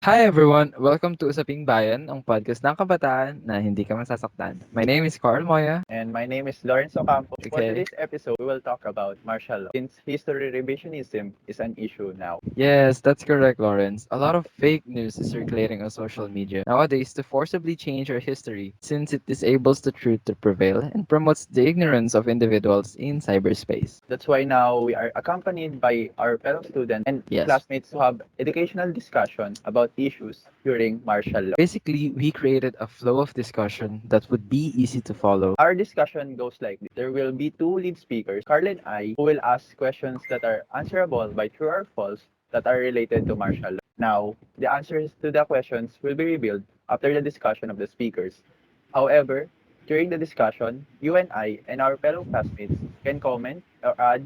Hi everyone! Welcome to Usaping Bayan, ang podcast ng kabataan na hindi ka masasaktan. My name is Carl Moya. And my name is Lawrence Ocampo. For Okay. today's episode, we will talk about martial law since history revisionism is an issue now. Yes, that's correct, Lawrence. A lot of fake news is circulating on social media nowadays to forcibly change our history since it disables the truth to prevail and promotes the ignorance of individuals in cyberspace. That's why now we are accompanied by our fellow students and Yes. classmates to have educational discussion about issues during martial law. Basically, we created a flow of discussion that would be easy to follow. Our discussion goes like this. There will be two lead speakers, Carl and I, who will ask questions that are answerable by true or false that are related to martial law. Now, the answers to the questions will be revealed after the discussion of the speakers. However, during the discussion, you and I and our fellow classmates can comment or add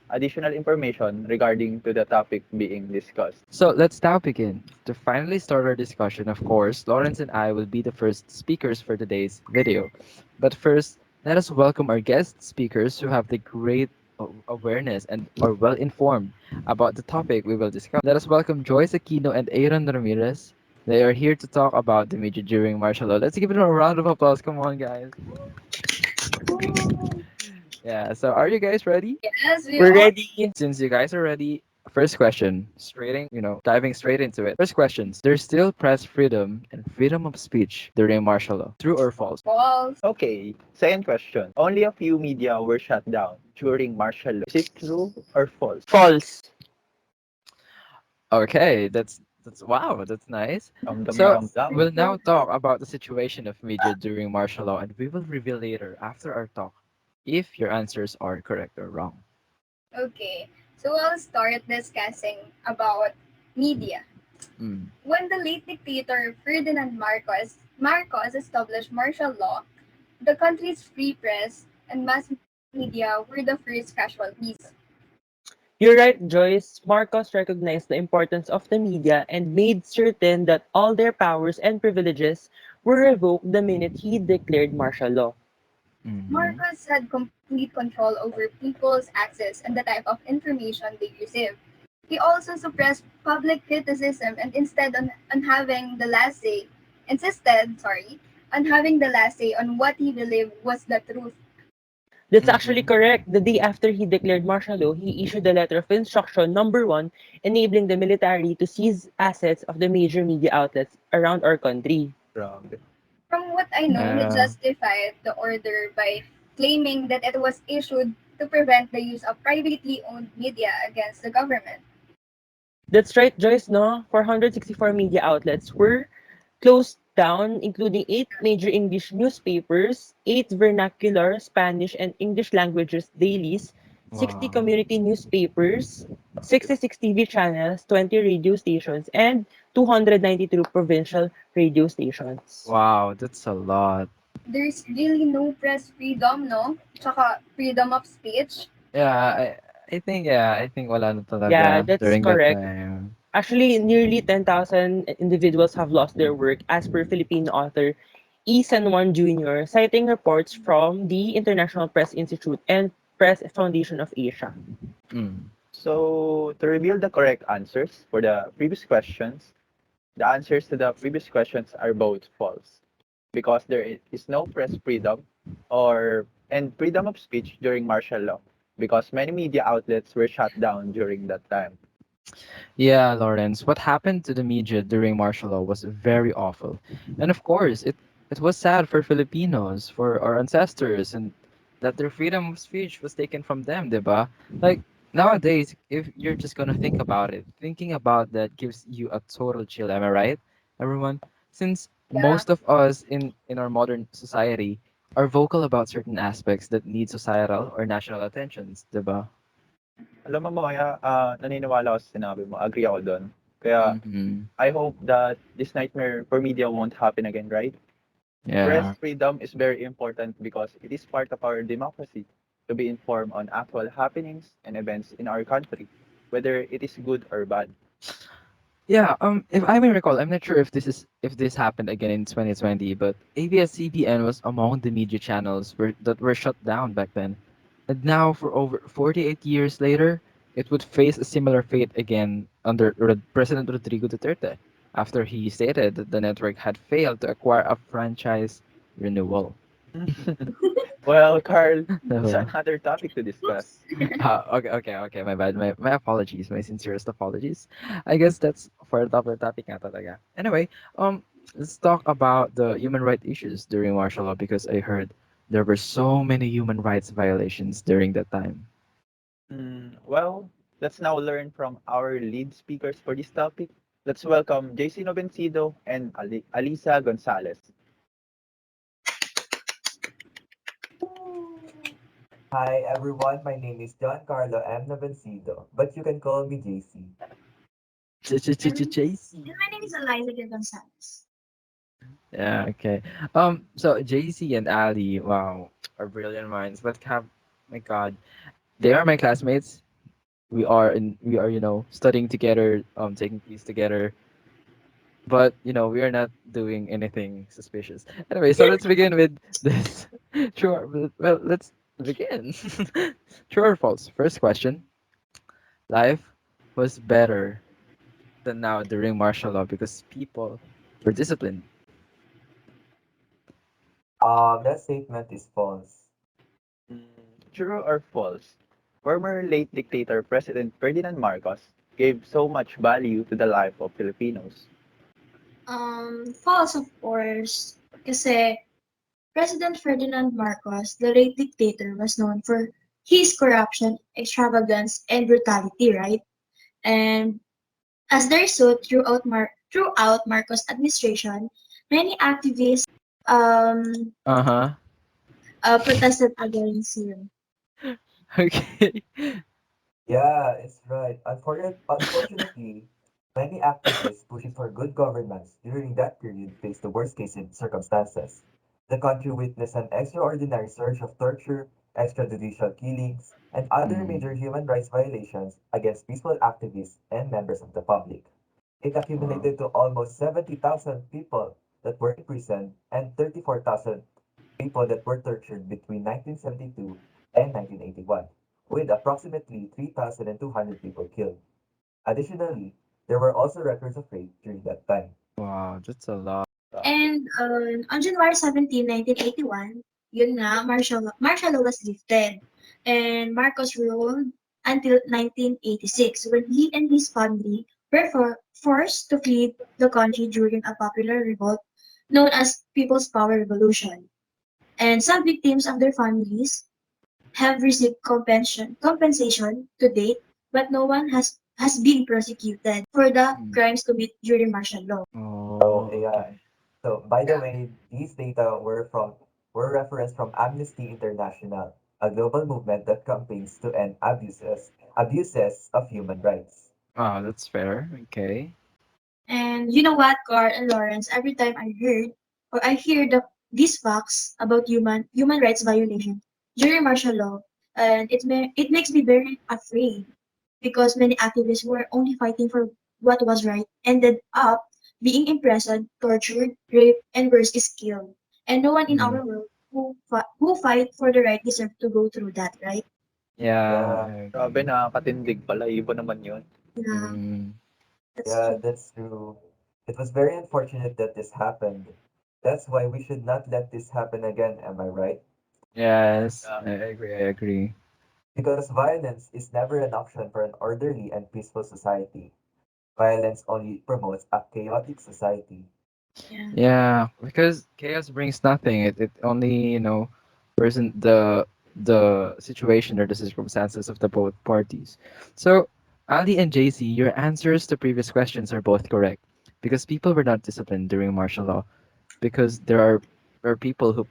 additional information regarding to the topic being discussed. So let's now begin. To finally start our discussion, of course, Lawrence and I will be the first speakers for today's video. But first, let us welcome our guest speakers who have the great awareness and are well informed about the topic we will discuss. Let us welcome Joyce Aquino and Aaron Ramirez. They are here to talk about the media during martial law. Let's give them a round of applause. Come on, guys. Yeah, so are you guys ready? Yes, we We're are. ready. Since you guys are ready, first question, diving straight into it. First questions. There's still press freedom and freedom of speech during martial law. True or false? False. Okay, second question. Only a few media were shut down during martial law. Is it true or false? False. Okay, that's wow, that's nice. Dum dum So dum dum. we'll now talk about the situation of media during martial law, and we will reveal later after our talk if your answers are correct or wrong. Okay, so we'll start discussing about media. Mm. When the late dictator Ferdinand Marcos established martial law, the country's free press and mass media were the first casualties. You're right, Joyce. Marcos recognized the importance of the media and made certain that all their powers and privileges were revoked the minute he declared martial law. Mhm. Marcos had complete control over people's access and the type of information they received. He also suppressed public criticism and insisted, on having the last say on what he believed was the truth. That's actually Mhm. correct. The day after he declared martial law, he issued the letter of instruction number 1, enabling the military to seize assets of the major media outlets around our country. Grabe. From what I know, he Yeah. justified the order by claiming that it was issued to prevent the use of privately owned media against the government. That's right, Joyce, no? 464 media outlets were closed down, including 8 major English newspapers, 8 vernacular Spanish and English languages dailies, 60 Wow. community newspapers, 66 TV channels, 20 radio stations, and 292 provincial radio stations. Wow, that's a lot. There's really no press freedom, no? Tsaka freedom of speech. Yeah, I think wala na Yeah, talaga that's during that correct. time. Actually, nearly 10,000 individuals have lost their work, as per Filipino author E. San Juan Jr., citing reports from the International Press Institute and Press Foundation of Asia. Mm. So, to reveal the correct answers for the previous questions, the answers to the previous questions are both false because is no press freedom or and freedom of speech during martial law because many media outlets were shut down during that time. Yeah, Lawrence, what happened to the media during martial law was very awful. And of course, it was sad for Filipinos, for our ancestors, and that their freedom of speech was taken from them, diba? Like, nowadays, if you're just gonna think about it, thinking about that gives you a total chill, am I right, everyone? Since Yeah. most of us in our modern society are vocal about certain aspects that need societal or national attentions, diba? Alam mo Moya, naniniwala ako sa sinabi mo. Agree ako doon. Kaya Mm-hmm. I hope that this nightmare for media won't happen again, right? Press Yeah. freedom is very important because it is part of our democracy to be informed on actual happenings and events in our country, whether it is good or bad. Yeah, if I may recall, I'm not sure if this happened again in 2020, but ABS-CBN was among the media channels that were shut down back then. And now, for over 48 years later, it would face a similar fate again under President Rodrigo Duterte. after he stated that the network had failed to acquire a franchise renewal. Well, Carl, that's So, another topic to discuss. okay, my bad. My apologies, my sincerest apologies. I guess that's for the topic nga talaga. Anyway, let's talk about the human rights issues during martial law because I heard there were so many human rights violations during that time. Well, let's now learn from our lead speakers for this topic. Let's welcome JC Novencido and Alisa Gonzales. Hi everyone, my name is John Carlo M. Novencido, but you can call me JC. JC. And my name is Eliza Gonzales. Yeah, okay. So JC and Ali, wow, are brilliant minds. But have, my God, they are my classmates. We are studying together, taking keys together, but we are not doing anything suspicious. Anyway, so let's begin with this. Sure. Well, let's begin. True or false? First question: life was better than now during martial law because people were disciplined. That statement is false. Mm, True or false? Former late dictator President Ferdinand Marcos gave so much value to the life of Filipinos. False, of course. Kasi President Ferdinand Marcos, the late dictator, was known for his corruption, extravagance, and brutality, right? And as the result, throughout Marcos' administration, many activists um, Uh huh. protested against him. Okay. Yeah, it's right. Unfortunately, many activists pushing for good governance during that period faced the worst case in circumstances. The country witnessed an extraordinary surge of torture, extrajudicial killings, and other Mm. major human rights violations against peaceful activists and members of the public. It Wow. accumulated to almost 70,000 people that were imprisoned and 34,000 people that were tortured between 1972 and 1981, with approximately 3,200 people killed. Additionally, there were also records of rape during that time. Wow, that's a lot. And on January 17, 1981, yun nga, martial law was lifted. And Marcos ruled until 1986 when he and his family were forced to flee the country during a popular revolt known as People's Power Revolution. And some victims of their families have received compensation to date, but no one has been prosecuted for the Mm. crimes committed during martial law. So, Oh, yeah. okay. So, by the way, these data were referenced from Amnesty International, a global movement that campaigns to end abuses of human rights. Wow, that's fair. Okay. And you know what, Carl and Lawrence, every time I hear these facts about human rights violation during martial law, and it makes me very afraid because many activists who were only fighting for what was right ended up being imprisoned, tortured, raped, and worse is killed. And no one in Mm. our world who fight for the right deserve to go through that, right? Yeah, Yeah, I Grabe, agree. nakakatindig pala. Iba naman yun. Yeah, Mm. that's yeah, true. that's true. It was very unfortunate that this happened. That's why we should not let this happen again, am I right? Yes, Yeah. I agree. I agree. Because violence is never an option for an orderly and peaceful society. Violence only promotes a chaotic society. Yeah. Yeah, because chaos brings nothing. It only, person the situation or the circumstances of the both parties. So, Ali and JC, your answers to previous questions are both correct. Because people were not disciplined during martial law. Because there are people who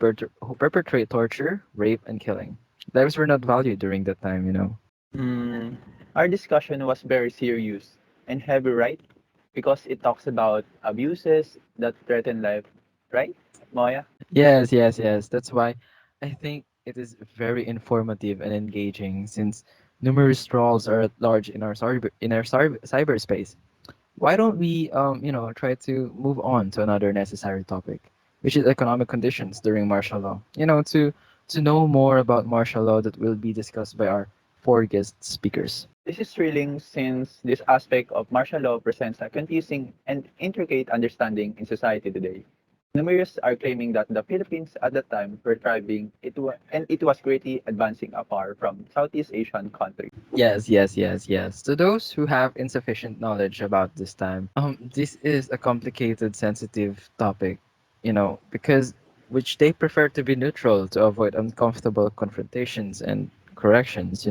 perpetrate torture, rape, and killing. Lives were not valued during that time. Mm, our discussion was very serious and heavy, right? Because it talks about abuses that threaten life, right, Moya? Yes, yes, yes. That's why I think it is very informative and engaging since numerous trolls are at large in our cyberspace. Why don't we try to move on to another necessary topic, which is economic conditions during martial law. To know more about martial law that will be discussed by our four guest speakers. This is thrilling since this aspect of martial law presents a confusing and intricate understanding in society today. Numerous are claiming that the Philippines at the time were thriving and it was greatly advancing afar from Southeast Asian countries. Yes, yes, yes, yes. To those who have insufficient knowledge about this time, this is a complicated, sensitive topic, because which they prefer to be neutral to avoid uncomfortable confrontations and corrections.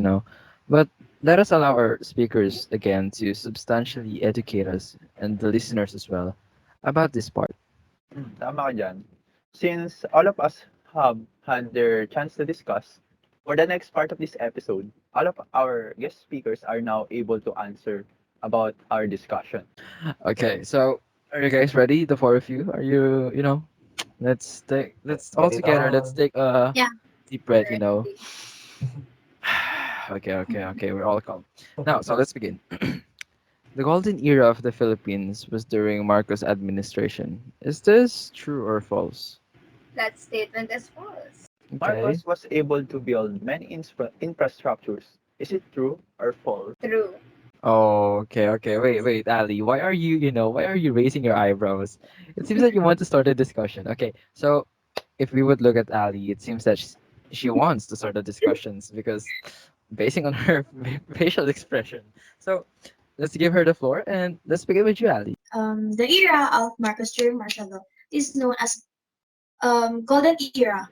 But let us allow our speakers again to substantially educate us and the listeners as well about this part. Tama ka dyan. Since all of us have had their chance to discuss, for the next part of this episode, all of our guest speakers are now able to answer about our discussion. Okay, so are you guys ready? The four of you? Are you? Let's Let's all get it together. Let's on. take a Yeah. deep breath. Alright. Okay, okay, okay. We're all calm. Now, so let's begin. The golden era of the Philippines was during Marcos' administration. Is this true or false? That statement is false. Okay. Marcos was able to build many infrastructures. Is it true or false? True. Oh, okay, okay. Wait, wait, Ali. Why are you raising your eyebrows? It seems that you want to start a discussion. Okay, so if we would look at Ali, it seems that she wants to start the discussions because basing on her facial expression. So let's give her the floor and let's begin with you, Ali. The era of Marcos during martial law is known as Golden Era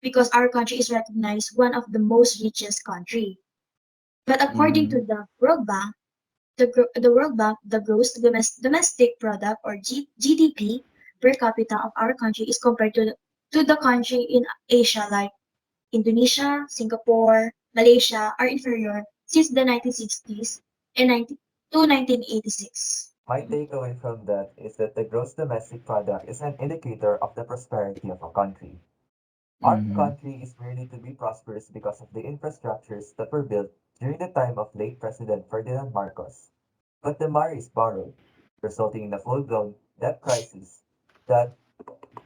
because our country is recognized one of the most richest country. But according to Mm-hmm. the World Bank, the gross domestic product or GDP per capita of our country is compared to the country in Asia like Indonesia, Singapore, Malaysia are inferior since the 1960s and 1986. My takeaway from that is that the gross domestic product is an indicator of the prosperity of a country. Our Mm-hmm. country is merely to be prosperous because of the infrastructures that were built during the time of late President Ferdinand Marcos. But the money is borrowed, resulting in a full-blown debt crisis that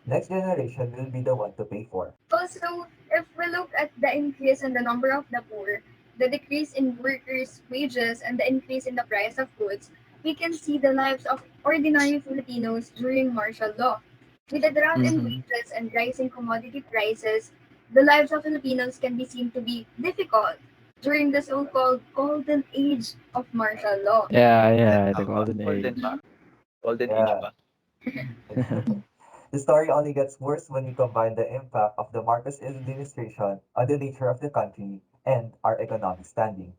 next generation will be the one to pay for. Also, if we look at the increase in the number of the poor, the decrease in workers' wages, and the increase in the price of goods, we can see the lives of ordinary Filipinos during martial law. With the drop in Mm-hmm. wages and rising commodity prices, the lives of Filipinos can be seen to be difficult during the so-called golden age of martial law. Yeah, yeah, the Tama. golden age. Golden age Yeah, ba? the story only gets worse when we combine the impact of the Marcos administration on the nature of the country and our economic standing.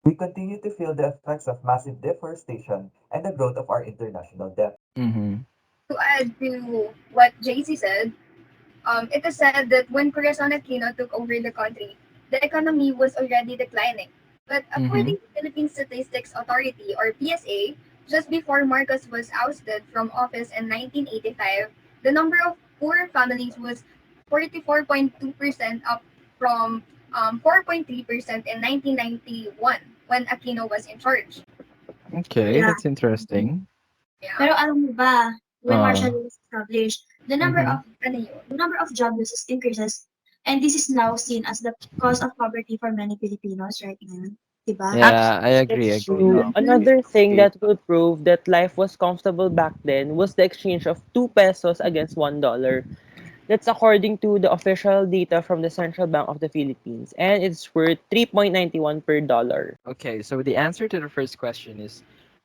We continue to feel the effects of massive deforestation and the growth of our international debt. Mm-hmm. To add to what JC said, it is said that when Corazon Aquino took over the country, the economy was already declining. But Mm-hmm. according to Philippine Statistics Authority or PSA, just before Marcos was ousted from office in 1985, the number of poor families was 44.2% up from 4.3% in 1991 when Aquino was in charge. Okay, Yeah. that's interesting. Yeah. Pero alam mo ba, when Uh, martial law was established, mm-hmm. Ano yun? the number of job losses increases, and this is now seen as the cause of poverty for many Filipinos right now. Diba? Yeah, I Actually, agree, that's agree. true. Tama. Another thing Okay. that will prove that life was comfortable back then was the exchange of 2 pesos against $1. That's according to the official data from the Central Bank of the Philippines, and it's worth 3.91 per dollar. Okay, so the answer to the first question is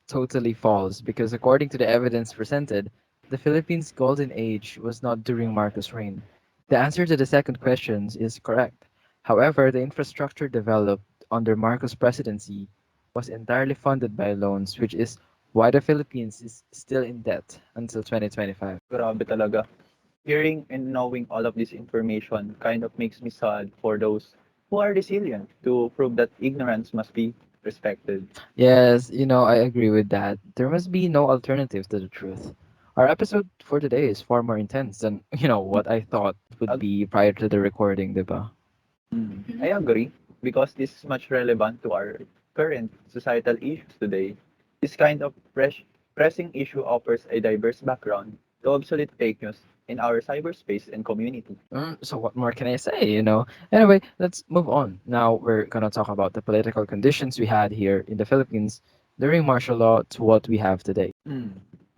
totally false because according to the evidence presented, the Philippines' golden age was not during Marcos' reign. The answer to the second question is correct. However, the infrastructure developed under Marcos' presidency was entirely funded by loans, which is why the Philippines is still in debt until 2025. Grabe talaga. Hearing and knowing all of this information kind of makes me sad for those who are resilient to prove that ignorance must be respected. Yes, I agree with that. There must be no alternative to the truth. Our episode for today is far more intense than, what I thought it would Ag- be prior to the recording, diba? I agree because this is much relevant to our current societal issues today. This kind of pressing issue offers a diverse background to obsolete fake news in our cyberspace and community. So what more can I say? Anyway, let's move on. Now we're gonna talk about the political conditions we had here in the Philippines during martial law to what we have today. Hmm.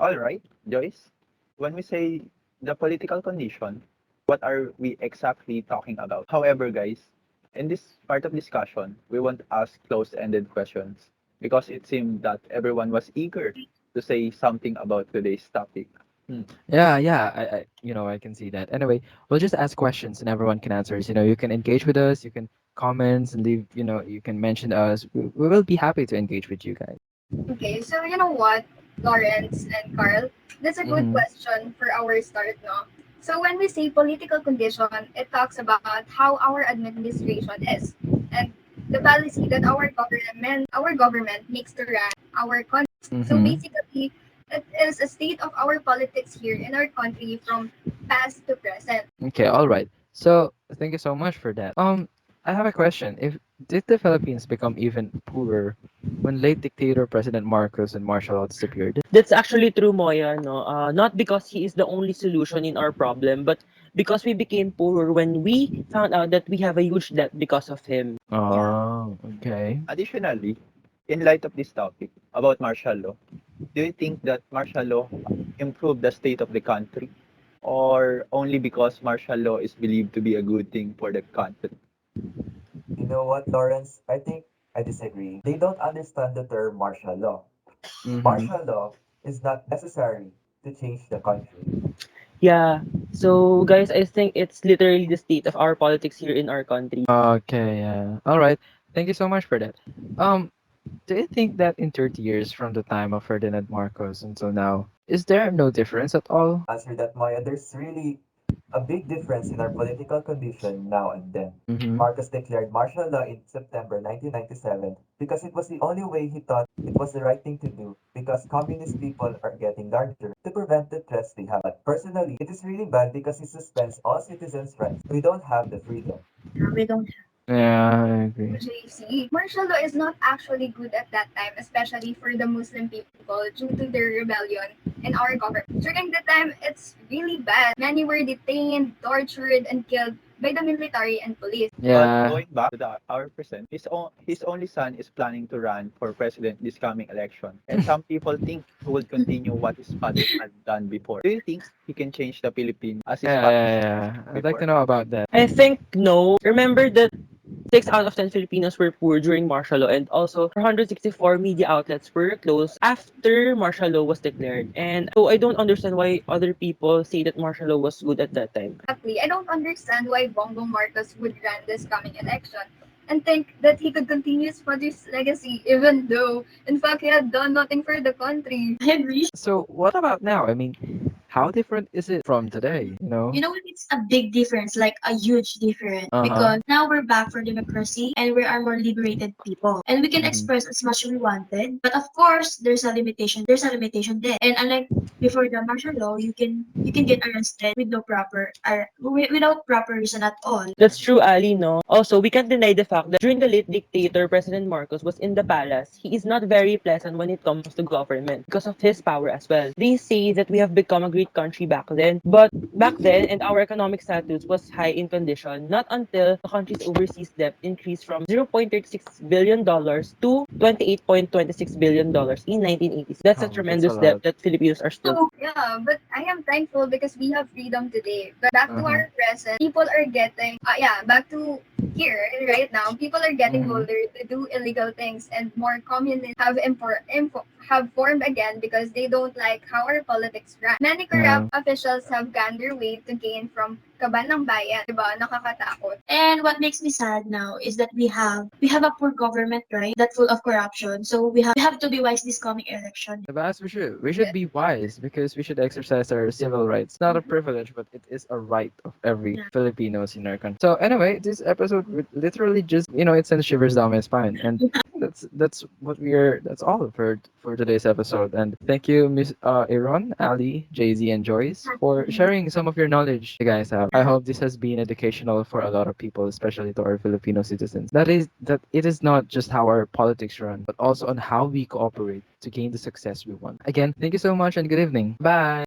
All right, Joyce. When we say the political condition, what are we exactly talking about? However, guys, in this part of discussion, we won't ask close-ended questions because it seemed that everyone was eager to say something about today's topic. Yeah, yeah, I can see that. Anyway, we'll just ask questions and everyone can answer. You can engage with us, you can comments and leave, you can mention us. We will be happy to engage with you guys. Okay, so you know what, Lawrence and Carl, that's a good Mm-hmm. question for our start, no? So when we say political condition, it talks about how our administration is and the policy that our government makes to run our country. So Mm-hmm. basically, it is a state of our politics here in our country from past to present. Okay, all right. So thank you so much for that. I have a question. If did the Philippines become even poorer when late dictator President Marcos and martial law disappeared? That's actually true, Moya. No, not because he is the only solution in our problem, but because we became poorer when we found out that we have a huge debt because of him. Yeah. Oh, okay. Additionally, in light of this topic about martial law, do you think that martial law improved the state of the country or only because martial law is believed to be a good thing for the country? You know what, Lawrence? I think I disagree. They don't understand the term martial law. Mm-hmm. Martial law is not necessary to change the country. Yeah. So, guys, I think it's literally the state of our politics here in our country. Okay, yeah. All right. Thank you so much for that. Um, do you think that in 30 years from the time of Ferdinand Marcos until now, is there no difference at all? Answer that, Maya. There's really a big difference in our political condition now and then. Mm-hmm. Marcos declared martial law in September 1997 because it was the only way he thought it was the right thing to do because communist people are getting larger to prevent the threats they have. But personally, it is really bad because it suspends all citizens' rights. We don't have the freedom. We don't. Yeah, I agree. JC, martial law is not actually good at that time, especially for the Muslim people due to their rebellion in our government. During the time, it's really bad. Many were detained, tortured, and killed by the military and police. But Yeah. going back to our present, his only son is planning to run for president this coming election. And some people think he will continue what his father had done before. Do you think he can change the Philippines as his Yeah, father yeah, yeah. I'd like to before? know about that. I think no. Remember that 6 out of 10 Filipinos were poor during martial law, and also 464 media outlets were closed after martial law was declared. And so I don't understand why other people say that martial law was good at that time. Exactly. I don't understand why Bongbong Marcos would run this coming election and think that he could continue his father's legacy, even though, in fact, he had done nothing for the country. I agree. So what about now? I mean, how different is it from today? You know what? It's a big difference, like a huge difference, Uh-huh. because now we're back for democracy and we are more liberated people, and we can Mm-hmm. express as much as we wanted. But of course, there's a limitation. There's a limitation there. And unlike before the martial law, you can get arrested with no proper, without proper reason at all. That's true, Ali, no? Also, we can't deny the fact that during the late dictator, President Marcos was in the palace. He is not very pleasant when it comes to government because of his power as well. They say that we have become a great country back then, but back then, and our economic status was high in condition, not until the country's overseas debt increased from $0.36 billion to $28.26 billion in 1980s. That's a Oh, that's a tremendous debt lot. that Filipinos are still. So Yeah, but I am thankful because we have freedom today. But back to Uh-huh. our present, people are getting, back to here right now, people are getting Mm-hmm. bolder to do illegal things, and more communists have formed again because they don't like how our politics run. Many Yeah. corrupt officials have gone their way to gain from kaban ng bayan. Diba? Nakakatakot. and what makes me sad now is that we have a poor government, right? That's full of corruption. So we have to be wise this coming election. But we should be wise because we should exercise our civil rights. Not a privilege, but it is a right of every Yeah. Filipinos in our country. So anyway, this episode literally just it sends shivers down my spine, and that's all for today's episode. And thank you, Miss Aaron, Ali, Jay Z, and Joyce for sharing some of your knowledge you guys have. I hope this has been educational for a lot of people, especially to our Filipino citizens. That it is not just how our politics run, but also on how we cooperate to gain the success we want. Again, thank you so much and good evening. Bye.